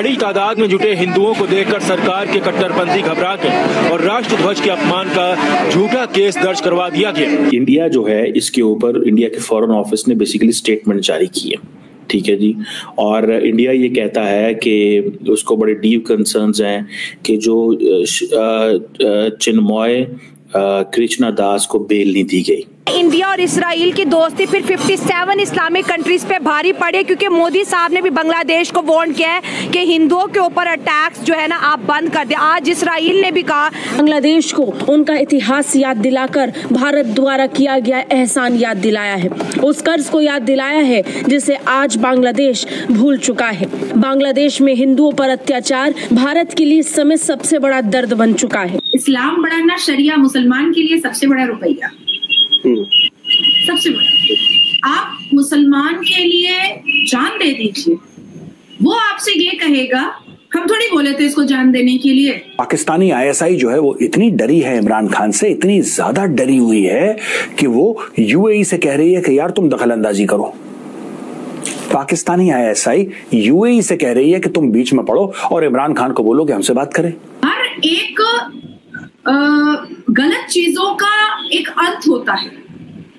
बड़ी तादाद में जुटे हिंदुओं को देखकर सरकार के कट्टरपंथी घबरा गए और राष्ट्रध्वज के अपमान का झूठा केस दर्ज करवा दिया गया। इंडिया जो है, इसके ऊपर इंडिया के फॉरेन ऑफिस ने बेसिकली स्टेटमेंट जारी की है, ठीक है जी। और इंडिया ये कहता है कि उसको बड़े डीप कंसर्न्स हैं कि जो चिन्मय कृष्णा दास को बेल नहीं दी गई। इंडिया और इसराइल की दोस्ती फिर 57 इस्लामिक कंट्रीज पे भारी पड़े, क्योंकि मोदी साहब ने भी बांग्लादेश को वार्न किया है कि हिंदुओं के ऊपर अटैक्स जो है ना आप बंद कर दें। आज इसराइल ने भी कहा बांग्लादेश को उनका इतिहास याद दिलाकर भारत द्वारा किया गया एहसान याद दिलाया है, उस कर्ज को याद दिलाया है जिसे आज बांग्लादेश भूल चुका है। बांग्लादेश में हिंदुओं पर अत्याचार भारत के लिए इस समय सबसे बड़ा दर्द बन चुका है। इस्लाम बढ़ाना शरिया मुसलमान के लिए सबसे बड़ा रुपया, सबसे बड़ा। आप मुसलमान के लिए जान दे दीजिए, वो आपसे ये कहेगा हम थोड़ी बोले थे इसको जान देने के लिए। पाकिस्तानी आईएसआई जो है वो इतनी डरी है इमरान खान से, इतनी ज्यादा डरी हुई है कि वो यूएई से कह रही है कि यार तुम दखल अंदाजी करो। पाकिस्तानी आईएसआई यूएई से कह रही है कि तुम बीच में पड़ो और इमरान खान को बोलो कि हमसे बात करें। हर एक गलत चीजों का एक अंत होता है,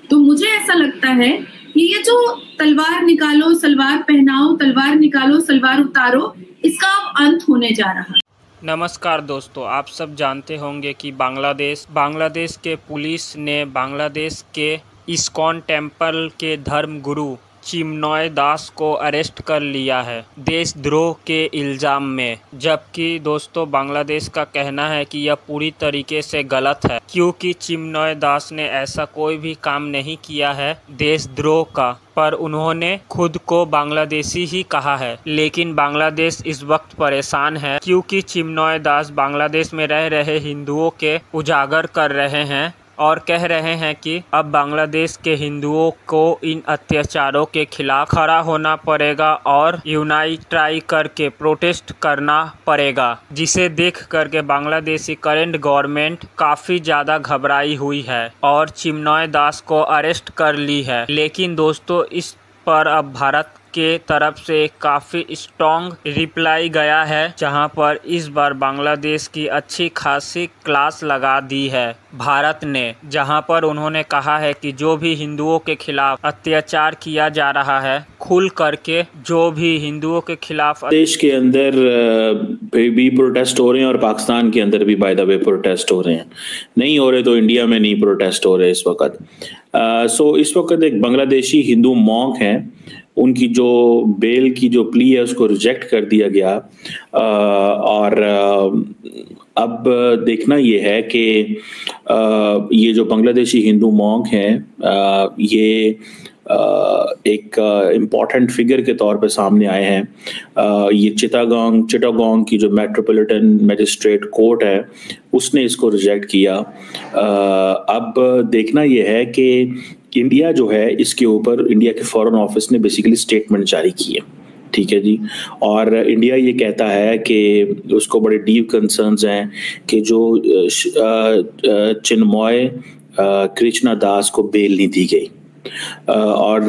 तो मुझे ऐसा लगता है कि ये जो तलवार निकालो सलवार पहनाओ, तलवार निकालो सलवार उतारो, इसका अब अंत होने जा रहा है। नमस्कार दोस्तों, आप सब जानते होंगे कि बांग्लादेश के पुलिस ने बांग्लादेश के इस्कॉन टेम्पल के धर्म गुरु चिन्मय दास को अरेस्ट कर लिया है देशद्रोह के इल्ज़ाम में। जबकि दोस्तों बांग्लादेश का कहना है कि यह पूरी तरीके से गलत है, क्योंकि चिन्मय दास ने ऐसा कोई भी काम नहीं किया है देशद्रोह का, पर उन्होंने खुद को बांग्लादेशी ही कहा है। लेकिन बांग्लादेश इस वक्त परेशान है क्योंकि चिन्मय दास बांग्लादेश में रह रहे हिंदुओं के उजागर कर रहे हैं और कह रहे हैं कि अब बांग्लादेश के हिंदुओं को इन अत्याचारों के खिलाफ खड़ा होना पड़ेगा और यूनाइट करके प्रोटेस्ट करना पड़ेगा, जिसे देख करके बांग्लादेशी करेंट गवर्नमेंट काफ़ी ज़्यादा घबराई हुई है और चिन्मय दास को अरेस्ट कर ली है। लेकिन दोस्तों इस पर अब भारत के तरफ से काफ़ी स्ट्रॉन्ग रिप्लाई गया है, जहां पर इस बार बांग्लादेश की अच्छी खासी क्लास लगा दी है भारत ने, जहां पर उन्होंने कहा है कि जो भी हिंदुओं के खिलाफ अत्याचार किया जा रहा है, खुल करके जो भी हिंदुओं के खिलाफ देश के अंदर भी प्रोटेस्ट हो रहे हैं और पाकिस्तान के अंदर भी बाय द वे प्रोटेस्ट हो रहे हैं। नहीं हो रहे तो इंडिया में नहीं प्रोटेस्ट हो रहे इस वक्त। सो इस वक्त एक बांग्लादेशी हिंदू मॉन्क हैं, उनकी जो बेल की जो प्ली है उसको रिजेक्ट कर दिया गया। और अब देखना ये है कि ये जो बांग्लादेशी हिंदू मॉन्क हैं ये एक इम्पॉर्टेंट फिगर के तौर पे सामने आए हैं। ये चिटागोंग की जो मेट्रोपॉलिटन मजिस्ट्रेट कोर्ट है उसने इसको रिजेक्ट किया। अब देखना ये है कि इंडिया जो है, इसके ऊपर इंडिया के फॉरेन ऑफिस ने बेसिकली स्टेटमेंट जारी की है, ठीक है जी। और इंडिया ये कहता है कि उसको बड़े डीप कंसर्न्स हैं कि जो चिन्मय कृष्णा दास को बेल नहीं दी गई। और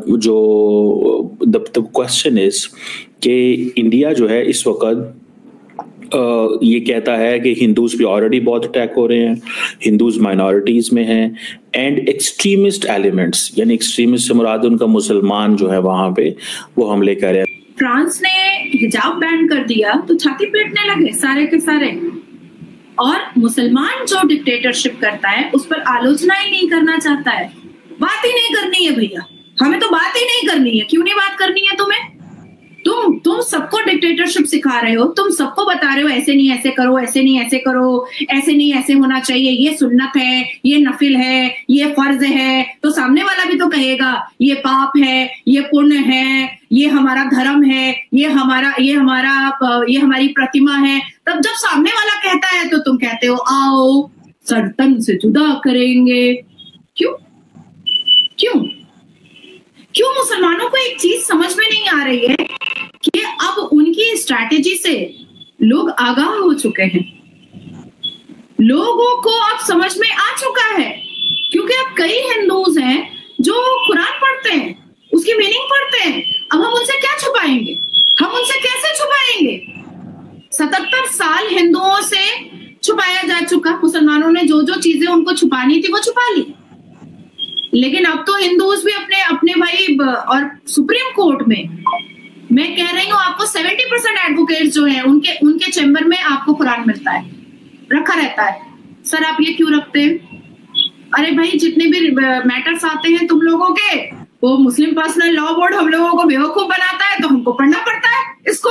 जो द क्वेश्चन इज कि इंडिया जो है इस वक्त ये कहता है कि हिंदूज पे ऑलरेडी बहुत अटैक हो रहे हैं, हिंदूज माइनॉरिटीज में हैं, एंड एक्सट्रीमिस्ट एलिमेंट्स, यानी एक्सट्रीमिस्ट से मुराद उनका मुसलमान जो है वहां पे वो हमले कर रहे हैं। फ्रांस ने हिजाब बैन कर दिया तो छाती पीटने लगे सारे के सारे, और मुसलमान जो डिक्टेटरशिप करता है उस पर आलोचना ही नहीं करना चाहता है। बात ही नहीं करनी है भैया, हमें तो बात ही नहीं करनी है। क्यों नहीं बात करनी है तुम्हें? तुम सबको डिक्टेटरशिप सिखा रहे हो, तुम सबको बता रहे हो ऐसे नहीं ऐसे करो, ऐसे नहीं ऐसे करो, ऐसे नहीं ऐसे होना चाहिए, ये सुन्नत है, ये नफिल है, ये फर्ज है। तो सामने वाला भी तो कहेगा ये पाप है, ये पुण्य है, ये हमारा धर्म है, ये हमारी प्रतिमा है। तब जब सामने वाला कहता है तो तुम कहते हो आओ सरतन से जुदा करेंगे। क्यों क्यों क्यों मुसलमानों को एक चीज समझ में नहीं आ रही है कि अब उनकी स्ट्रैटेजी से लोग आगाह हो चुके हैं, लोगों को अब समझ में आ चुका है, क्योंकि अब कई हिंदूज हैं जो कुरान पढ़ते हैं, उसकी मीनिंग पढ़ते हैं। अब हम उनसे क्या छुपाएंगे? हम उनसे कैसे छुपाएंगे? 77 साल हिंदुओं से छुपाया जा चुका। मुसलमानों ने जो जो चीजें उनको छुपानी थी वो छुपा ली, लेकिन अब तो हिंदूज भी अपने अपने भाई, और सुप्रीम कोर्ट में मैं कह रही हूँ आपको 70% एडवोकेट जो हैं उनके चैम्बर में आपको कुरान मिलता है, रखा रहता है। सर आप ये क्यों रखते हैं? अरे भाई जितने भी मैटर्स आते हैं तुम लोगों के, वो मुस्लिम पर्सनल लॉ बोर्ड हम लोगों को बेवकूफ बनाता है तो हमको पढ़ना पड़ता है इसको।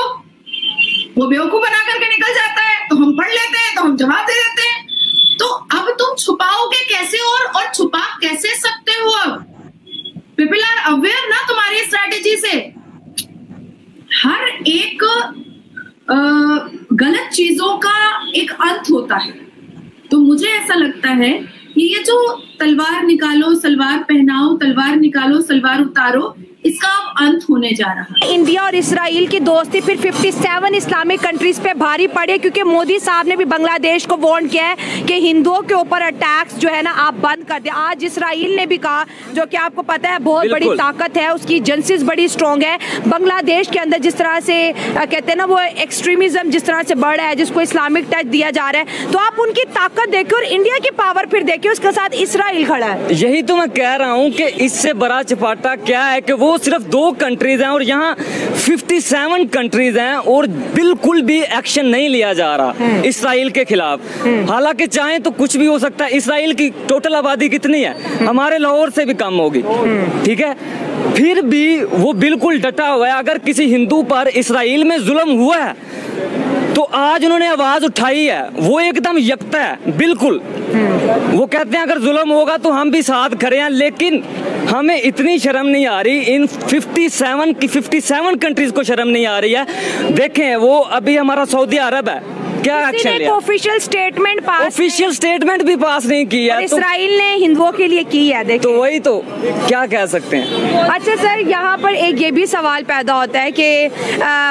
वो बेवकूफ बना करके निकल जाता है तो हम पढ़ लेते हैं, तो हम जवाब दे देते हैं। तो अब तुम छुपाओगे कैसे और छुपा कैसे सकते हो? अब पीपल आर अवेयर ना तुम्हारी स्ट्रैटेजी से। हर एक गलत चीजों का एक अंत होता है। तो मुझे ऐसा लगता है कि ये जो तलवार निकालो सलवार पहनाओ, तलवार निकालो सलवार उतारो, इसका अब अंत होने जा रहा है। इंडिया और इस्राइल की दोस्ती फिर 57 इस्लामिक कंट्रीज पे भारी पड़े, क्योंकि मोदी साहब ने भी बांग्लादेश को वार्न किया है कि हिंदुओं के ऊपर अटैक्स जो है ना आप बंद कर दे। आज इस्राइल ने भी कहा, जो कि आपको पता है बहुत बड़ी ताकत है, उसकी एजेंसीज बड़ी स्ट्रॉन्ग है। बांग्लादेश के अंदर जिस तरह से कहते हैं ना वो एक्सट्रीमिज्म जिस तरह से बढ़ रहा है, जिसको इस्लामिक टच दिया जा रहा है, तो आप उनकी ताकत देखिए और इंडिया की पावर फिर देखिए, उसके साथ इस्राइल खड़ा है। यही तो मैं कह रहा हूँ कि इससे बड़ा चपाटा क्या है कि वो सिर्फ 2 कंट्रीज हैं और यहाँ 57 कंट्रीज हैं और बिल्कुल भी एक्शन नहीं लिया जा रहा इस्राइल के खिलाफ। हालांकि चाहें तो कुछ भी हो सकता है। इस्राइल की टोटल आबादी कितनी है? हमारे लाहौर से भी कम होगी, ठीक है, फिर भी वो बिल्कुल डटा हुआ है। अगर किसी हिंदू पर इस्राइल में जुल्म हुआ है तो आज उन्होंने आवाज उठाई है, वो एकदम यकता है बिल्कुल। वो कहते हैं अगर जुल्म होगा तो हम भी साथ खड़े हैं, लेकिन हमें इतनी शर्म नहीं आ रही, इन 57 कंट्रीज को शर्म नहीं आ रही है। देखें वो अभी हमारा सऊदी अरब है, क्या एक्शन लिया? Official statement pass, official statement भी पास नहीं किया, इस्राइल ने हिंदुओं के लिए की है। देखिए तो वही तो क्या कह सकते हैं। अच्छा सर, यहाँ पर एक ये भी सवाल पैदा होता है कि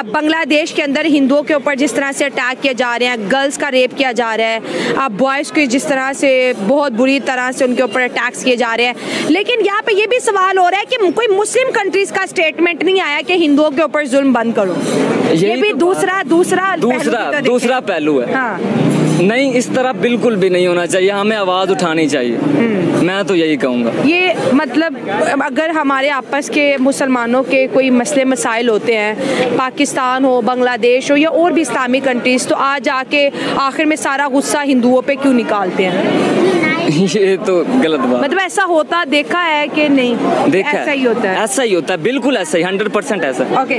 बांग्लादेश के अंदर हिंदुओं के ऊपर जिस तरह से अटैक किए जा रहे हैं, गर्ल्स का रेप किया जा रहा है, अब बॉयज़ को जिस तरह से बहुत बुरी तरह से उनके ऊपर अटैक्स किए जा रहे हैं, लेकिन यहाँ पे ये भी सवाल हो रहा है कि कोई मुस्लिम कंट्रीज का स्टेटमेंट नहीं आया कि हिंदुओं के ऊपर जुल्म बंद करो। ये भी दूसरा पहलू है। हाँ। नहीं, इस तरह बिल्कुल भी नहीं होना चाहिए, हमें आवाज उठानी चाहिए। मैं तो यही कहूँगा। ये मतलब अगर हमारे आपस के मुसलमानों के कोई मसले मसाइल होते हैं, पाकिस्तान हो, बांग्लादेश हो या और भी इस्लामी कंट्रीज, तो आज आके आखिर में सारा गुस्सा हिंदुओं पे क्यों निकालते हैं? ये तो गलत बात। मतलब ऐसा होता देखा है कि नहीं? देखा, ऐसा ही होता है। ऐसा ही होता है, बिल्कुल ऐसा ही, 100% ऐसा। ओके।